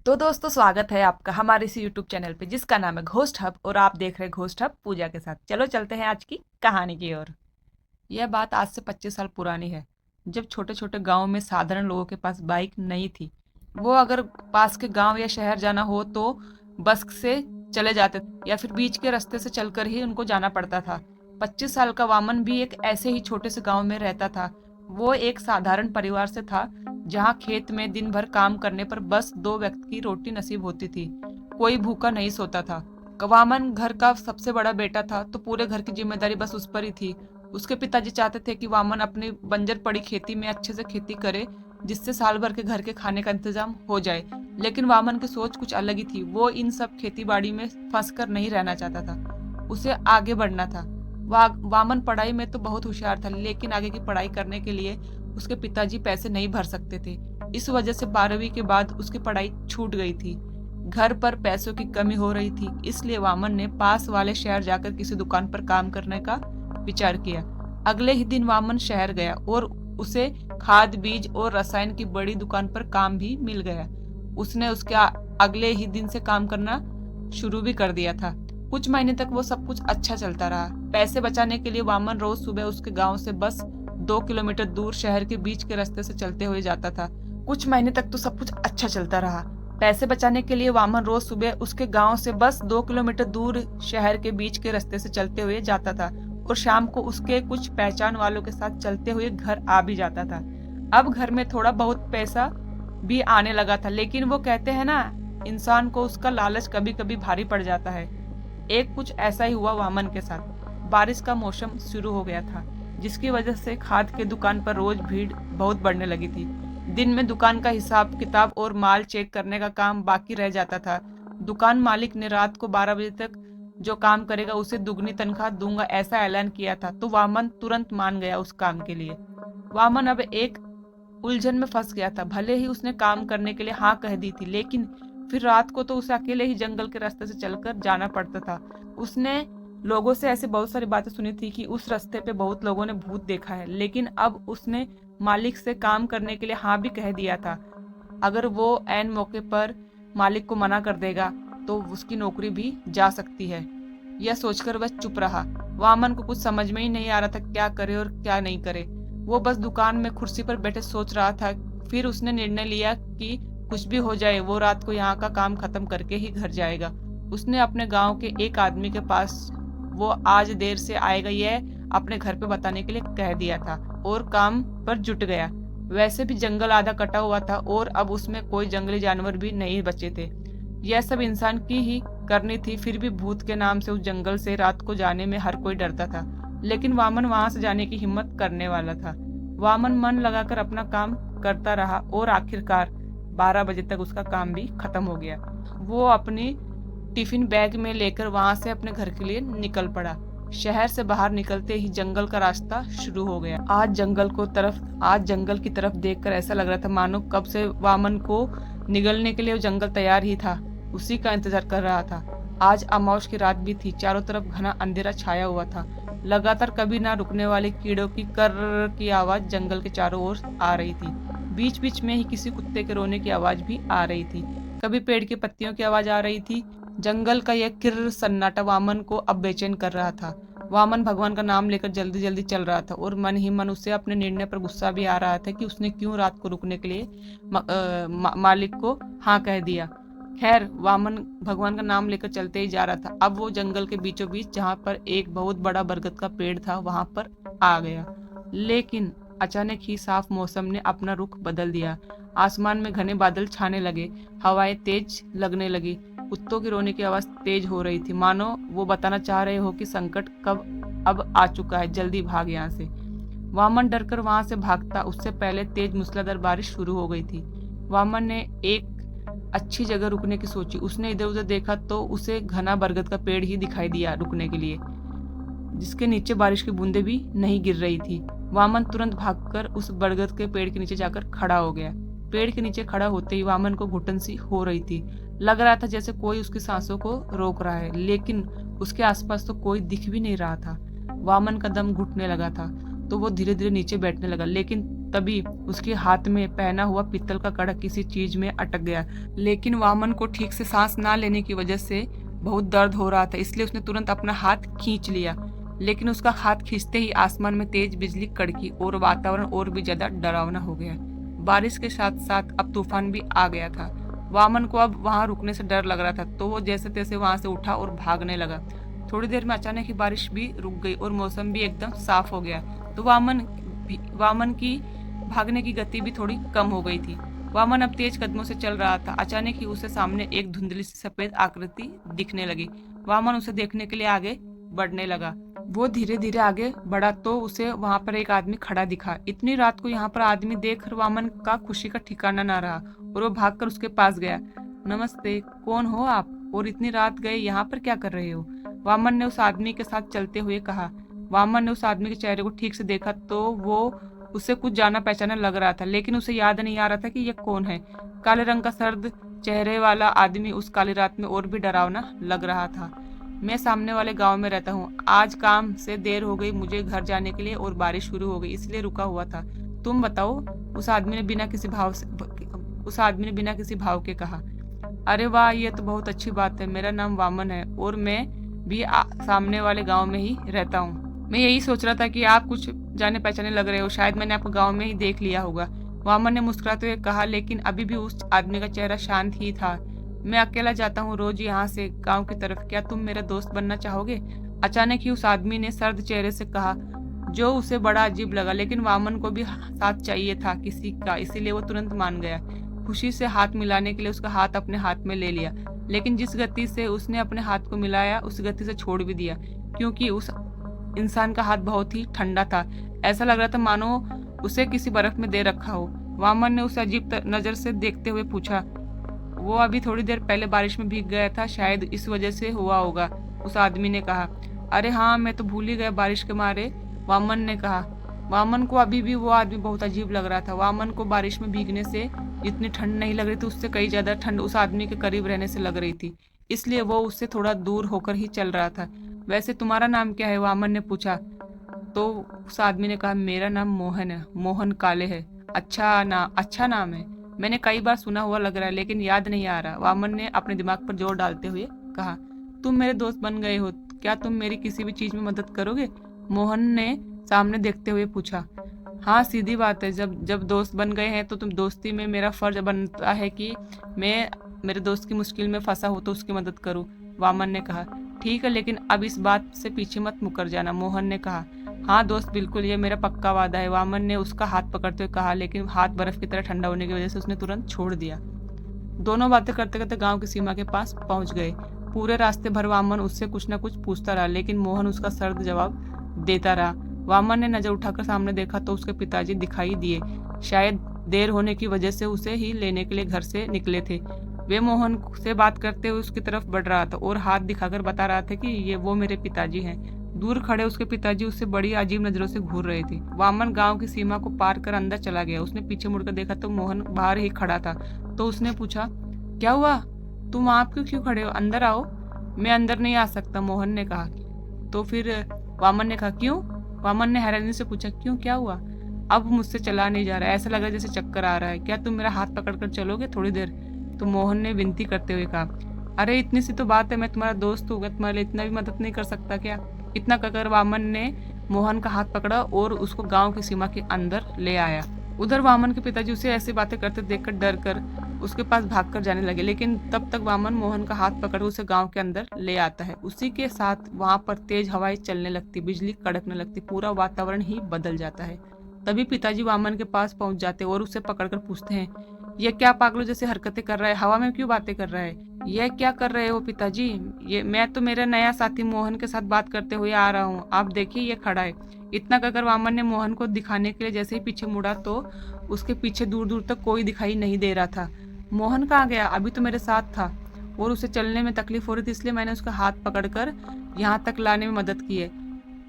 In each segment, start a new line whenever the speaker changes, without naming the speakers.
तो दोस्तों स्वागत है आपका हमारे इस यूट्यूब चैनल पे जिसका नाम है घोस्ट हब और आप देख रहे हैं घोस्ट हब पूजा के साथ। चलो चलते हैं आज की कहानी की ओर। यह बात आज से 25 साल पुरानी है, जब छोटे छोटे गांव में साधारण लोगों के पास बाइक नहीं थी। वो अगर पास के गांव या शहर जाना हो तो बस से चले जाते या फिर बीच के रास्ते से चलकर ही उनको जाना पड़ता था। 25 साल का वामन भी एक ऐसे ही छोटे से गांव में रहता था। वो एक साधारण परिवार से था, जहाँ खेत में दिन भर काम करने पर बस 2 व्यक्ति की रोटी नसीब होती थी। कोई भूखा नहीं सोता था। वामन घर का सबसे बड़ा बेटा था, तो पूरे घर की जिम्मेदारी बस उस पर ही थी। उसके पिताजी चाहते थे कि वामन अपनी बंजर पड़ी खेती में अच्छे से खेती करे, जिससे साल भर के घर के खाने का इंतजाम हो जाए। लेकिन वामन की सोच कुछ अलग ही थी। वो इन सब खेती बाड़ी में फंस कर नहीं रहना चाहता था, उसे आगे बढ़ना था। वामन पढ़ाई में तो बहुत होशियार था, लेकिन आगे की पढ़ाई करने के लिए उसके पिताजी पैसे नहीं भर सकते थे। इस वजह से 12वीं के बाद उसकी पढ़ाई छूट गई थी। घर पर पैसों की कमी हो रही थी, इसलिए वामन ने पास वाले शहर जाकर किसी दुकान पर काम करने का विचार किया। अगले ही दिन वामन शहर गया और उसे खाद बीज और रसायन की बड़ी दुकान पर काम भी मिल गया। उसने उसके अगले ही दिन से काम करना शुरू भी कर दिया था। कुछ महीने तक वो सब कुछ अच्छा चलता रहा। पैसे बचाने के लिए वामन रोज सुबह उसके गांव से बस 2 किलोमीटर दूर शहर के बीच के रास्ते से चलते हुए जाता था। कुछ महीने तक तो सब कुछ अच्छा चलता रहा। पैसे बचाने के लिए वामन रोज सुबह उसके गांव से बस 2 किलोमीटर दूर शहर के बीच के रास्ते से चलते हुए जाता था और शाम को उसके कुछ पहचान वालों के साथ चलते हुए घर आ भी जाता था। अब घर में थोड़ा बहुत पैसा भी आने लगा था, लेकिन वो कहते हैं ना, इंसान को उसका लालच कभी कभी भारी पड़ जाता है। एक कुछ ऐसा ही हुआ वामन के साथ। बारिश का मौसम शुरू हो गया था, जिसकी वजह से खाद के दुकान पर रोज भीड़ बहुत बढ़ने लगी थी। दिन में दुकान का हिसाब किताब और माल चेक करने का काम बाकी रह जाता था। दुकान मालिक ने रात को 12 बजे तक जो काम करेगा उसे दुगनी तनख्वाह दूंगा, ऐसा ऐलान किया था। तो वामन तुरंत मान गया उस काम के लिए। वामन अब एक उलझन में फंस गया था। भले ही उसने काम करने के लिए हाँ कह दी थी, लेकिन फिर रात को तो उसे अकेले ही जंगल के रास्ते से चलकर जाना पड़ता था। उसने लोगों से ऐसे बहुत सारी बातें सुनी थी कि उस रास्ते पे बहुत लोगों ने भूत देखा है, लेकिन अब उसने मालिक से काम करने के लिए हाँ भी कह दिया था। अगर वो ऐन मौके पर मालिक को मना कर देगा तो उसकी नौकरी भी जा सकती है। यह सोचकर वह चुप रहा। वामन को कुछ समझ में ही नहीं आ रहा था क्या करे और क्या नहीं करे। वो बस दुकान में कुर्सी पर बैठे सोच रहा था। फिर उसने निर्णय लिया कि कुछ भी हो जाए वो रात को यहाँ का काम खत्म करके ही घर जाएगा। उसने अपने गांव के एक आदमी के पास वो आज देर से आएगा यह अपने घर पे बताने के लिए कह दिया था और काम पर जुट गया। वैसे भी जंगल आधा कटा हुआ था और अब उसमें कोई जंगली जानवर भी नहीं बचे थे। यह सब इंसान की ही करनी थी। फिर भी भूत के नाम से उस जंगल से रात को जाने में हर कोई डरता था, लेकिन वामन वहां से जाने की हिम्मत करने वाला था। वामन मन लगाकर अपना काम करता रहा और आखिरकार 12 बजे तक उसका काम भी खत्म हो गया। वो अपनी टिफिन बैग में लेकर वहां से अपने घर के लिए निकल पड़ा। शहर से बाहर निकलते ही जंगल का रास्ता शुरू हो गया। आज जंगल की तरफ देखकर ऐसा लग रहा था मानो कब से वामन को निगलने के लिए वो जंगल तैयार ही था, उसी का इंतजार कर रहा था। आज अमावस की रात भी थी। चारों तरफ घना अंधेरा छाया हुआ था। लगातार कभी ना रुकने वाले कीड़ों की कर्र की आवाज जंगल के चारों ओर आ रही थी। बीच बीच में ही किसी कुत्ते के रोने की आवाज भी आ रही थी। कभी पेड़ की पत्तियों की आवाज आ रही थी। जंगल का यह किर्र सन्नाटा वामन को अब बेचैन कर रहा था। वामन भगवान का नाम लेकर जल्दी जल्दी चल रहा था और मन ही मन उसे अपने निर्णय पर गुस्सा भी आ रहा था कि उसने क्यों रात को रुकने के लिए मालिक को हाँ कह दिया। खैर, वामन भगवान का नाम लेकर चलते ही जा रहा था। अब वो जंगल के बीचों बीच जहाँ पर एक बहुत बड़ा बरगद का पेड़ था वहां पर आ गया। लेकिन अचानक ही साफ मौसम ने अपना रुख बदल दिया। आसमान में घने बादल छाने लगे, हवाएं तेज लगने लगी, कुत्तों की रोने की आवाज तेज हो रही थी, मानो वो बताना चाह रहे हो कि संकट कब अब आ चुका है, जल्दी भाग यहाँ से। वामन डरकर वहां से भागता, उससे पहले तेज मूसलाधार बारिश शुरू हो गई थी। वामन ने एक अच्छी जगह रुकने की सोची। उसने इधर उधर देखा तो उसे घना बरगद का पेड़ ही दिखाई दिया रुकने के लिए, जिसके नीचे बारिश की बूंदें भी नहीं गिर रही थी। वामन तुरंत भागकर उस बरगद के पेड़ के नीचे जाकर खड़ा हो गया। पेड़ के नीचे खड़ा होते ही वामन को घुटन सी हो रही थी। लग रहा था जैसे कोई उसकी सांसों को रोक रहा है, लेकिन उसके आसपास तो कोई दिख भी नहीं रहा था। वामन का दम घुटने लगा था। तो वो धीरे धीरे नीचे बैठने लगा, लेकिन तभी उसके हाथ में पहना हुआ पीतल का कड़ा किसी चीज में अटक गया। लेकिन वामन को ठीक से सांस ना लेने की वजह से बहुत दर्द हो रहा था, इसलिए उसने तुरंत अपना हाथ खींच लिया। लेकिन उसका हाथ खींचते ही आसमान में तेज बिजली कड़की और वातावरण और भी ज्यादा डरावना हो गया। बारिश के साथ साथ अब तूफान भी आ गया था। वामन को अब वहां रुकने से डर लग रहा था, तो वो जैसे तैसे वहां से उठा और भागने लगा। थोड़ी देर में अचानक ही बारिश भी रुक गई और मौसम भी एकदम साफ हो गया। तो वामन की भागने की गति भी थोड़ी कम हो गई थी। वामन अब तेज कदमों से चल रहा था। अचानक ही उसे सामने एक धुंधली सी सफेद आकृति दिखने लगी। वामन उसे देखने के लिए आगे बढ़ने लगा। वो धीरे धीरे आगे बढ़ा तो उसे वहां पर एक आदमी खड़ा दिखा। इतनी रात को यहाँ पर आदमी देखकर वामन का खुशी का ठिकाना ना रहा और वो भागकर उसके पास गया। नमस्ते, कौन हो आप और इतनी रात गए यहाँ पर क्या कर रहे हो? वामन ने उस आदमी के साथ चलते हुए कहा। वामन ने उस आदमी के चेहरे को ठीक से देखा तो वो उसे कुछ जाना पहचाना लग रहा था, लेकिन उसे याद नहीं आ रहा था कि यह कौन है। काले रंग का सर्द चेहरे वाला आदमी उस काली रात में और भी डरावना लग रहा था। मैं सामने वाले गांव में रहता हूँ। आज काम से देर हो गई मुझे घर जाने के लिए और बारिश शुरू हो गई, इसलिए रुका हुआ था। तुम बताओ, उस आदमी ने बिना किसी भाव के कहा। अरे वाह, ये तो बहुत अच्छी बात है। मेरा नाम वामन है और मैं भी सामने वाले गांव में ही रहता हूँ। मैं यही सोच रहा था कि आप कुछ जाने पहचाने लग रहे हो, शायद मैंने आपको गांव में ही देख लिया होगा। वामन ने मुस्कुराते हुए कहा, लेकिन अभी भी उस आदमी का चेहरा शांत ही था। मैं अकेला जाता हूँ रोज यहाँ से गांव की तरफ, क्या तुम मेरा दोस्त बनना चाहोगे? अचानक ही उस आदमी ने सर्द चेहरे से कहा, जो उसे बड़ा अजीब लगा, लेकिन वामन को भी साथ चाहिए था किसी का, इसीलिए वो तुरंत मान गया। खुशी से हाथ मिलाने के लिए उसका हाथ अपने हाथ में ले लिया, लेकिन जिस गति से उसने अपने हाथ को मिलाया उस गति से छोड़ भी दिया, क्योंकि उस इंसान का हाथ बहुत ही ठंडा था। ऐसा लग रहा था मानो उसे किसी बर्फ में दे रखा हो। वामन ने उसे अजीब नजर से देखते हुए पूछा, वो अभी थोड़ी देर पहले बारिश में भीग गया था, शायद इस वजह से हुआ होगा। उस आदमी ने कहा। अरे हाँ, मैं तो भूल ही गया बारिश के मारे, वामन ने कहा। वामन को अभी भी वो आदमी बहुत अजीब लग रहा था। वामन को बारिश में भीगने से जितनी ठंड नहीं लग रही थी, उससे कई ज्यादा ठंड उस आदमी के करीब रहने से लग रही थी, इसलिए वो उससे थोड़ा दूर होकर ही चल रहा था। वैसे तुम्हारा नाम क्या है? वामन ने पूछा। तो उस आदमी ने कहा, मेरा नाम मोहन है, मोहन काले है। अच्छा नाम है, मैंने कई बार सुना हुआ लग रहा है, लेकिन याद नहीं आ रहा। वामन ने अपने दिमाग पर जोर डालते हुए कहा। तुम मेरे दोस्त बन गए हो, क्या तुम मेरी किसी भी चीज में मदद करोगे? मोहन ने सामने देखते हुए पूछा। हाँ, सीधी बात है, जब दोस्त बन गए हैं तो तुम दोस्ती में मेरा फर्ज बनता है कि मैं मेरे दोस्त की मुश्किल में फंसा हो तो उसकी मदद करूं, वामन ने कहा। ठीक है, लेकिन अब इस बात से पीछे मत मुकर जाना, मोहन ने कहा। हाँ दोस्त, बिल्कुल, ये मेरा पक्का वादा है, वामन ने उसका हाथ पकड़ते हुए कहा, लेकिन हाथ बर्फ की तरह ठंडा होने की वजह से उसने तुरंत छोड़ दिया। दोनों बातें करते करते गांव की सीमा के पास पहुंच गए। पूरे रास्ते भर वामन उससे कुछ न कुछ पूछता रहा, लेकिन मोहन उसका सर्द जवाब देता रहा। वामन ने नजर उठाकर सामने देखा तो उसके पिताजी दिखाई दिए। शायद देर होने की वजह से उसे ही लेने के लिए घर से निकले थे। वे मोहन से बात करते हुए उसकी तरफ बढ़ रहा था और हाथ दिखाकर बता रहा था कि ये वो मेरे पिताजी हैं। दूर खड़े उसके पिताजी उससे बड़ी अजीब नजरों से घूर रहे थे। वामन गांव की सीमा को पार कर अंदर चला गया। उसने पीछे मुड़कर देखा तो मोहन बाहर ही खड़ा था। तो उसने पूछा, क्या हुआ? तुम आप क्यों खड़े हो? अंदर आओ। मैं अंदर नहीं आ सकता, मोहन ने कहा। तो फिर वामन ने कहा, क्यों? वामन ने हैरानी से पूछा, क्यों, क्या हुआ? अब मुझसे चला नहीं जा रहा, ऐसा लग रहा है जैसे चक्कर आ रहा है, क्या तुम मेरा हाथ पकड़कर चलोगे थोड़ी देर? तो मोहन ने विनती करते हुए कहा, अरे इतनी सी तो बात है, मैं तुम्हारा दोस्त हूँ, तुम्हारे लिए इतना भी मदद नहीं कर सकता क्या? इतना कहकर वामन ने मोहन का हाथ पकड़ा और उसको गांव की सीमा के अंदर ले आया। उधर वामन के पिताजी उसे ऐसी बातें करते देखकर डर कर उसके पास भागकर जाने लगे, लेकिन तब तक वामन मोहन का हाथ पकड़ उसे गांव के अंदर ले आता है। उसी के साथ वहां पर तेज हवाएं चलने लगती, बिजली कड़कने लगती, पूरा वातावरण ही बदल जाता है। तभी पिताजी वामन के पास पहुंच जाते और उसे पकड़कर पूछते हैं, यह क्या पागलों जैसे हरकतें कर रहा है? हवा में क्यों बातें कर रहा है? यह क्या कर रहे हो पिताजी? ये मैं तो मेरा नया साथी मोहन के साथ बात करते हुए आ रहा हूँ, आप देखिए ये खड़ा है। इतना कहकर वामन ने मोहन को दिखाने के लिए जैसे ही पीछे मुड़ा तो उसके पीछे दूर दूर तक कोई दिखाई नहीं दे रहा था। मोहन कहाँ गया? अभी तो मेरे साथ था और उसे चलने में तकलीफ हो रही थी, इसलिए मैंने उसका हाथ पकड़कर यहाँ तक लाने में मदद की है,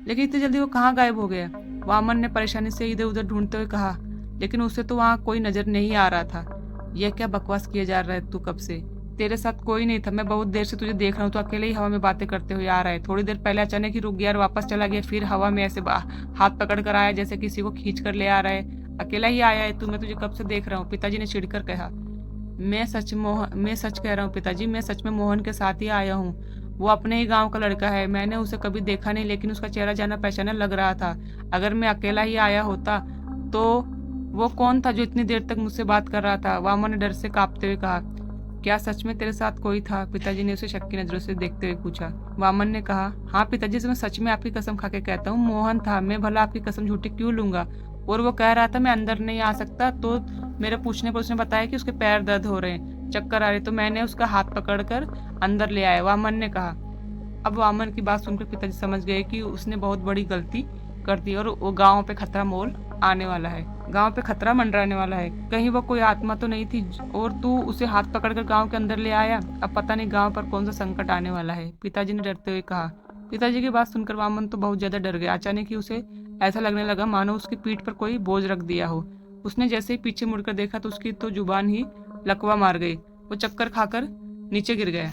लेकिन इतनी जल्दी वो कहाँ गायब हो गया? वामन ने परेशानी से इधर उधर ढूंढते हुए कहा, लेकिन उसे तो वहाँ कोई नजर नहीं आ रहा था। यह क्या बकवास किया जा रहा है तू कब से? तेरे साथ कोई नहीं था, मैं बहुत देर से तुझे देख रहा हूँ, तो अकेले ही हवा में बातें करते हुए आ रहा है। थोड़ी देर पहले अचानक ही रुक गया और वापस चला गया, फिर हवा में ऐसे हाथ पकड़ कर आया जैसे किसी को खींच कर ले आ रहा है। अकेला ही आया है तू, मैं तुझे कब से देख रहा हूँ, पिताजी ने चिढ़कर कहा। मैं सच कह रहा हूँ पिताजी, मैं सच में मोहन के साथ ही आया हूँ। वो अपने ही गांव का लड़का है, मैंने उसे कभी देखा नहीं, लेकिन उसका चेहरा जाना पहचाना लग रहा था। अगर मैं अकेला ही आया होता तो वो कौन था जो इतनी देर तक मुझसे बात कर रहा था? वामन ने डर से कांपते हुए कहा। क्या सच में तेरे साथ कोई था? पिताजी ने उसे शक की नजरों से देखते हुए पूछा। वामन ने कहा, हाँ पिताजी, मैं सच में आपकी कसम खा के कहता हूँ, मोहन था। मैं भला आपकी कसम झूठी क्यों लूंगा? और वो कह रहा था मैं अंदर नहीं आ सकता, तो मेरे पूछने पर उसने बताया कि उसके पैर दर्द हो रहे हैं, चक्कर आ रहे, तो मैंने उसका हाथ पकड़कर अंदर ले आया, वामन ने कहा। अब वामन की बात सुनकर पिताजी समझ गए कि उसने बहुत बड़ी गलती कर दी और वो गांव पे खतरा मोल आने वाला है, गांव पे खतरा मंडराने वाला है। कहीं वो कोई आत्मा तो नहीं थी और तू उसे हाथ पकड़कर गांव के अंदर ले आया? अब पता नहीं गांव पर कौन सा संकट आने वाला है, पिताजी ने डरते हुए कहा। पिताजी की बात सुनकर वामन तो बहुत ज्यादा डर गया। अचानक ही उसे ऐसा लगने लगा मानो उसकी पीठ पर कोई बोझ रख दिया हो। उसने जैसे ही पीछे मुड़कर देखा तो उसकी तो जुबान ही लकवा मार गई। वो चक्कर खाकर नीचे गिर गया।